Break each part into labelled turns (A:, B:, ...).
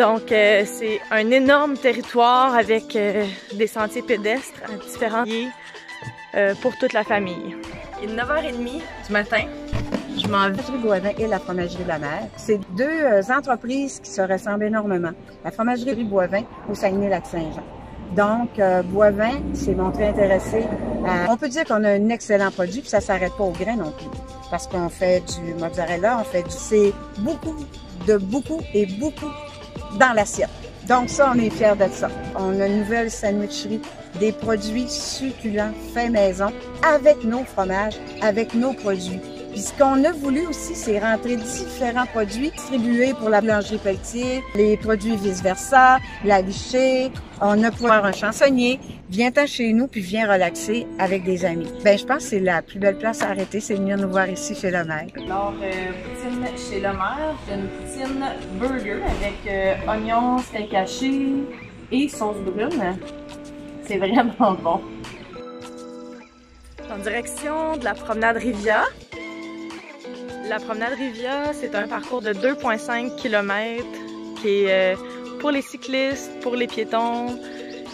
A: Donc c'est un énorme territoire avec des sentiers pédestres à différents lieux pour toute la famille. Il est 9h30 du matin. Je m'en vais.
B: La fromagerie Boivin et la fromagerie La Mer. C'est deux entreprises qui se ressemblent énormément. La fromagerie Boivin au Saguenay-Lac-Saint-Jean. Donc, Boivin s'est montré intéressé à... On peut dire qu'on a un excellent produit, puis ça s'arrête pas au grain non plus. Parce qu'on fait du mozzarella, on fait du... C'est beaucoup dans l'assiette. Donc ça, on est fiers de ça. On a une nouvelle sandwicherie, des produits succulents, faits maison, avec nos fromages, avec nos produits. Puis ce qu'on a voulu aussi, c'est rentrer différents produits distribués pour la boulangerie Pelletier, les produits vice-versa, la lichée. On a pour un chansonnier. Viens-t'en chez nous puis viens relaxer avec des amis. Ben je pense que c'est la plus belle place à arrêter, c'est de venir nous voir ici chez Le Maire.
A: Alors, poutine chez Le Maire, c'est une poutine burger avec oignons, steak haché et sauce brune. C'est vraiment bon. En direction de la promenade Rivia. La promenade Rivia, c'est un parcours de 2,5 km qui est pour les cyclistes, pour les piétons,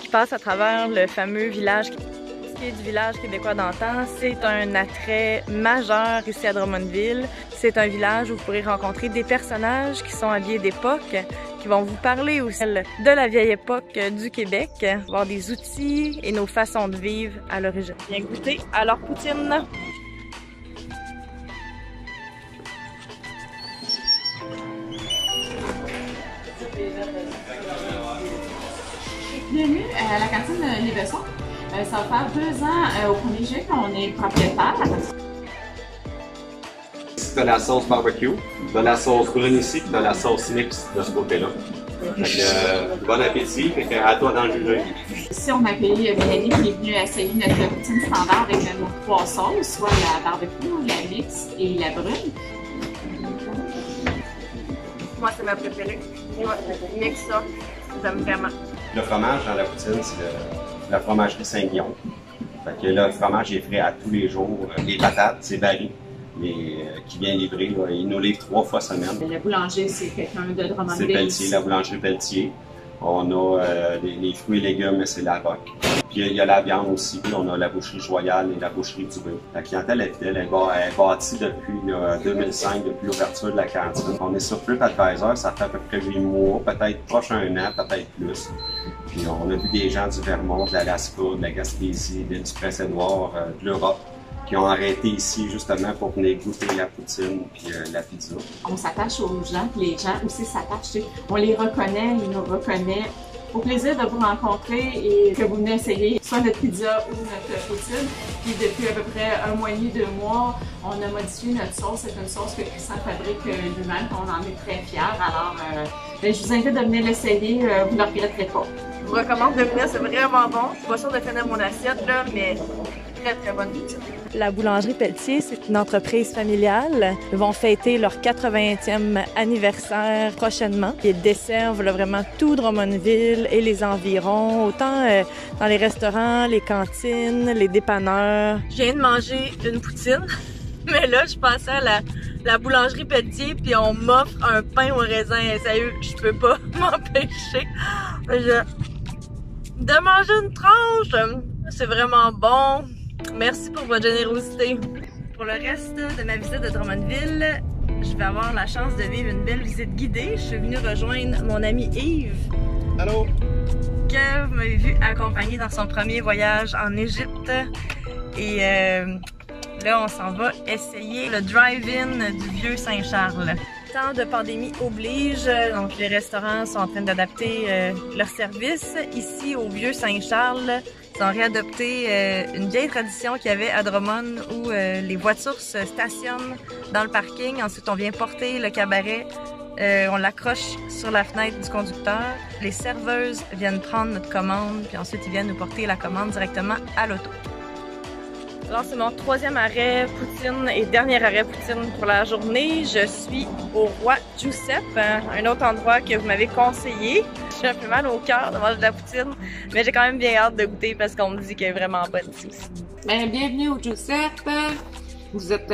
A: qui passe à travers le fameux village qui est du village québécois d'antan. C'est un attrait majeur ici à Drummondville. C'est un village où vous pourrez rencontrer des personnages qui sont habillés d'époque, qui vont vous parler aussi de la vieille époque du Québec, voir des outils et nos façons de vivre à l'origine. Bien goûter à leur poutine!
C: Bienvenue à la cantine Les Bessons. Ça va faire 2 ans au 1er juillet qu'on est propriétaire.
D: Tu as la sauce barbecue, tu as la sauce brune ici, puis tu as la sauce mixte de ce côté-là. Bon appétit, fait à toi d'en juger.
C: Ici, on a accueilli Mélanie qui est venue essayer notre poutine standard avec nos 3 sauces, soit la barbecue, la mixte et la brune.
A: Moi, c'est ma préférée. Mix ça, j'aime vraiment.
D: Le fromage dans la poutine, c'est la fromagerie Saint-Guillaume. Fait que là, le fromage est frais à tous les jours. Les patates, c'est Barry, qui vient livrer. Là, il nous livre 3 fois semaine.
C: Le boulanger, c'est quelqu'un de Drummondville.
D: C'est Pelletier, la boulangerie Pelletier. On a les fruits et légumes, c'est la Roque. Puis il y a la viande aussi. On a la boucherie Joyale et la boucherie Dubé. La clientèle est fidèle. Elle est bâtie depuis 2005, depuis l'ouverture de la cantine. On est sur TripAdvisor, ça fait à peu près 8 mois, peut-être proche un an, peut-être plus. Puis on a vu des gens du Vermont, de l'Alaska, de la Gaspésie, du Prince-Édouard, de l'Europe, qui ont arrêté ici justement pour venir goûter la poutine puis la pizza. On
C: s'attache aux gens, puis les gens aussi s'attachent. On les reconnaît, ils nous reconnaissent. Au plaisir de vous rencontrer et que vous venez essayer soit notre pizza ou notre poutine. Puis depuis à peu près 1 mois et demi, 2 mois, on a modifié notre sauce. C'est une sauce que Christian fabrique lui-même, on en est très fiers. Alors, je vous invite à venir l'essayer, vous ne le regretterez pas.
A: Je vous recommande de venir, c'est vraiment bon. Je suis pas sûre de finir mon assiette, là, mais très bonne poutine. La boulangerie Pelletier, c'est une entreprise familiale. Ils vont fêter leur 80e anniversaire prochainement. Ils desservent là, vraiment tout Drummondville et les environs, autant dans les restaurants, les cantines, les dépanneurs. Je viens de manger une poutine, mais là, je passais à la boulangerie Pelletier, puis on m'offre un pain au raisin. Sérieux, je peux pas m'empêcher de manger une tranche. C'est vraiment bon. Merci pour votre générosité. Pour le reste de ma visite de Drummondville, je vais avoir la chance de vivre une belle visite guidée. Je suis venue rejoindre mon ami Yves.
D: Allô?
A: Que vous m'avez vu accompagner dans son premier voyage en Égypte. Et là, on s'en va essayer le drive-in du Vieux Saint-Charles. Temps de pandémie oblige, donc les restaurants sont en train d'adapter leurs services. Ici, au Vieux Saint-Charles, ils ont réadopté une vieille tradition qu'il y avait à Drummond où les voitures se stationnent dans le parking. Ensuite, on vient porter le cabaret. On l'accroche sur la fenêtre du conducteur. Les serveuses viennent prendre notre commande, puis ensuite, ils viennent nous porter la commande directement à l'auto. Alors, c'est mon 3e arrêt poutine et dernier arrêt poutine pour la journée. Je suis au Roi Giuseppe, un autre endroit que vous m'avez conseillé. J'ai un peu mal au cœur de manger de la poutine, mais j'ai quand même bien hâte de goûter parce qu'on me dit qu'elle est vraiment bonne ici aussi.
C: Bien, bienvenue au Giuseppe. Vous êtes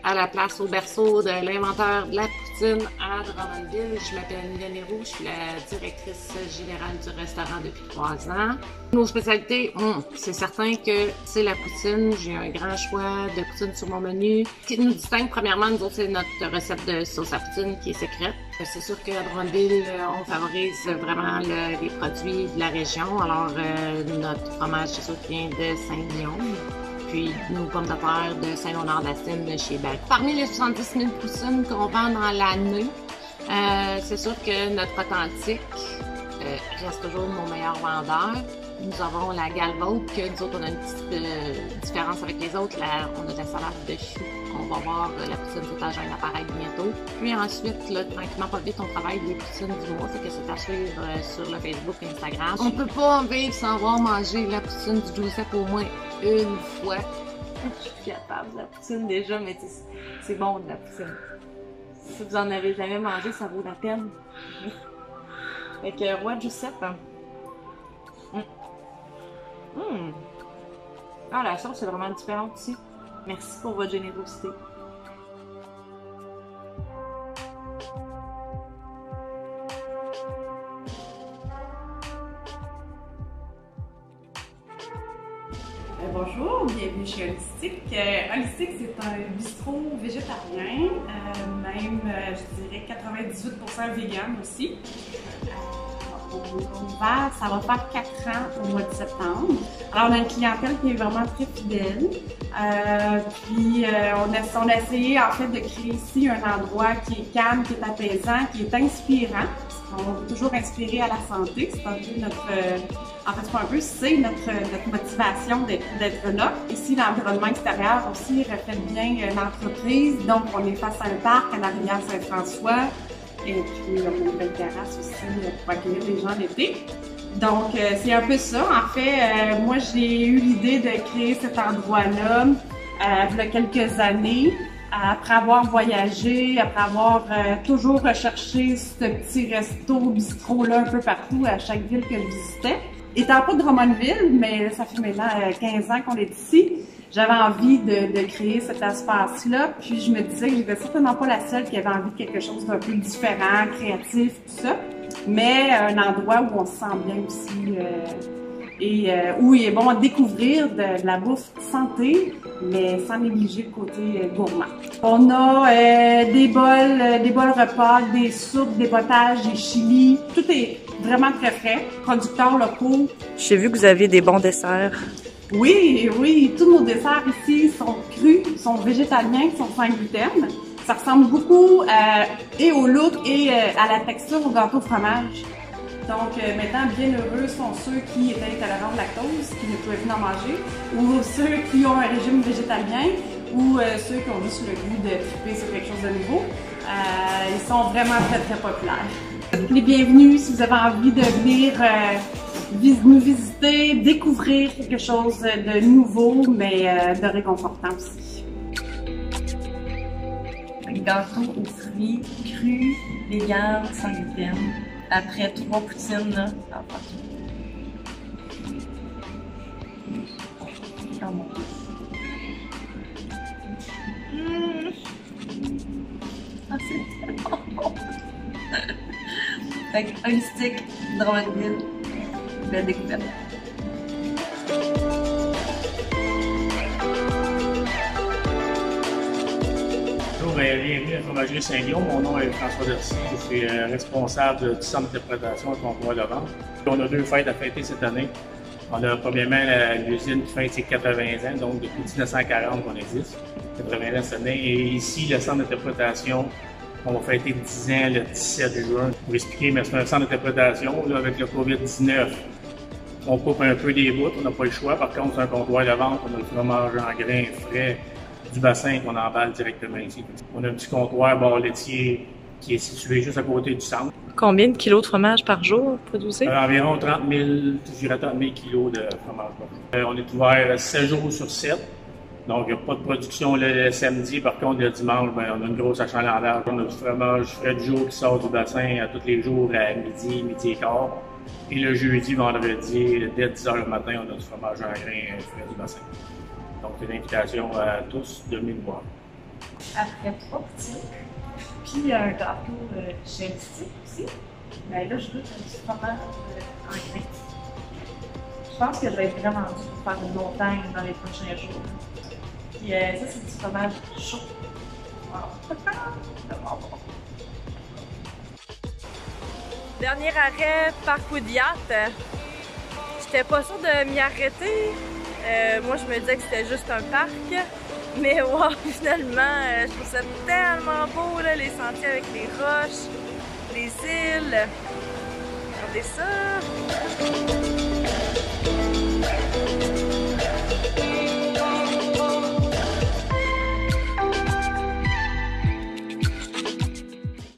C: à la place au berceau de l'inventeur de la poutine.
E: poutine à Drummondville. Je m'appelle Mylène Héroux, je suis la directrice générale du restaurant depuis 3 ans. Nos spécialités, c'est certain que c'est la poutine. J'ai un grand choix de poutine sur mon menu. Ce qui nous distingue, premièrement, nous autres, c'est notre recette de sauce à poutine qui est secrète. C'est sûr qu'à Drummondville, on favorise vraiment les produits de la région. Alors, notre fromage, c'est sûr, vient de Saint-Guillaume. Puis nos pommes de terre de Saint-Léonard-de-la-Cine de chez Bac. Parmi les 70 000 poutines qu'on vend dans l'année, c'est sûr que notre authentique reste toujours mon meilleur vendeur. Nous avons la Galvaude, que nous autres, on a une petite différence avec les autres. Là, on a de la salade de choux. On va voir la poutine potage à l'appareil bientôt. Puis ensuite, là, tranquillement, pas vite, on travaille les poutines du mois. Fait que c'est à suivre sur le Facebook et Instagram. On peut pas vivre sans voir manger la poutine du Giuseppe au moins une fois. Je suis capable de la poutine déjà, mais c'est bon de la poutine. Si vous en avez jamais mangé, ça vaut la peine. Fait que, ouais, Giuseppe. Ah, la sauce est vraiment différente aussi. Merci pour votre générosité.
F: Bonjour, bienvenue chez Holistique. Holistique, c'est un bistrot végétarien, même, je dirais, 98% vegan aussi. Ça va faire 4 ans au mois de septembre. Alors, on a une clientèle qui est vraiment très fidèle. On a essayé, en fait, de créer ici un endroit qui est calme, qui est apaisant, qui est inspirant. On veut toujours inspirer à la santé. C'est un peu notre... en fait, c'est pas un peu, c'est notre motivation d'être là. Ici, l'environnement extérieur aussi reflète bien l'entreprise. Donc, on est face à un parc à la rivière Saint-François. Et puis, on a une belle terrasse aussi pour accueillir les gens l'été. Donc, c'est un peu ça. En fait, moi, j'ai eu l'idée de créer cet endroit-là il y a quelques années. Après avoir voyagé, après avoir toujours recherché ce petit bistrot-là un peu partout à chaque ville que je visitais. Étant pas de Drummondville, mais ça fait maintenant 15 ans qu'on est ici, j'avais envie de créer cet espace-là. Puis je me disais que j'étais certainement pas la seule qui avait envie de quelque chose d'un peu différent, créatif, tout ça. Mais un endroit où on se sent bien aussi où il est bon à découvrir de la bouffe santé, mais sans négliger le côté gourmand. On a des bols repas, des soupes, des potages, des chilis. Tout est vraiment très frais, producteurs locaux.
A: J'ai vu que vous avez des bons desserts.
F: Oui, tous nos desserts ici sont crus, sont végétaliens, sont sans gluten. Ça ressemble beaucoup et au look et à la texture au gâteau fromage. Donc, maintenant, bien heureux sont ceux qui étaient intolérants au lactose, qui ne pouvaient plus en manger, ou ceux qui ont un régime végétalien, ou ceux qui ont juste le goût de triper sur quelque chose de nouveau. Ils sont vraiment très, très populaires. Les bienvenus si vous avez envie de venir nous visiter, découvrir quelque chose de nouveau, mais de réconfortant aussi.
A: Gâteau aux fruits, cru, vegan, sans gluten. Après 3 poutines, là, ça va partir. Oh mon Dieu. Ah, c'est tellement bon. Fait que Holistique, Drummondville, belle découverte.
G: Bonjour, bienvenue à la Fromagerie Saint-Guillaume. Mon nom est François Dercy. Je suis responsable du centre d'interprétation et contrôle de vente. On a 2 fêtes à fêter cette année. On a premièrement l'usine qui fête ses 80 ans, donc depuis 1940 qu'on existe. 80 ans cette année. Et ici, le centre d'interprétation, on va fêter 10 ans le 17 juin. Pour expliquer, mais c'est un centre d'interprétation. Là, avec le COVID-19, on coupe un peu des bouts, on n'a pas le choix. Par contre, c'est un comptoir de vente, on a le fromage en grains frais du bassin qu'on emballe directement ici. On a un petit comptoir bar laitier qui est situé juste à côté du centre.
A: Combien de kilos de fromage par jour produisez?
G: Environ 30 000 kilos de fromage par jour. On est ouvert 7 jours sur 7. Donc, il n'y a pas de production le samedi. Par contre, le dimanche, on a une grosse achalandage. On a du fromage frais du jour qui sort du bassin à tous les jours à midi et quart. Et le jeudi, vendredi, dès 10 h le matin, on a du fromage en grains frais du bassin. Donc, c'est une invitation à tous de venir nous voir.
A: Après 3 poutines,
F: Puis un gâteau Chelsea aussi. Ben là, je goûte un petit fromage en grain. Je pense que je vais être vraiment dû pour faire une montagne dans les prochains jours. Puis ça, c'est du fromage chaud. Wow. Vraiment bon.
A: Dernier arrêt, Parc Oudiat. J'étais pas sûre de m'y arrêter. Moi, je me disais que c'était juste un parc. Mais wow, finalement, je trouve ça tellement beau, là, les sentiers avec les roches, les îles. Regardez ça!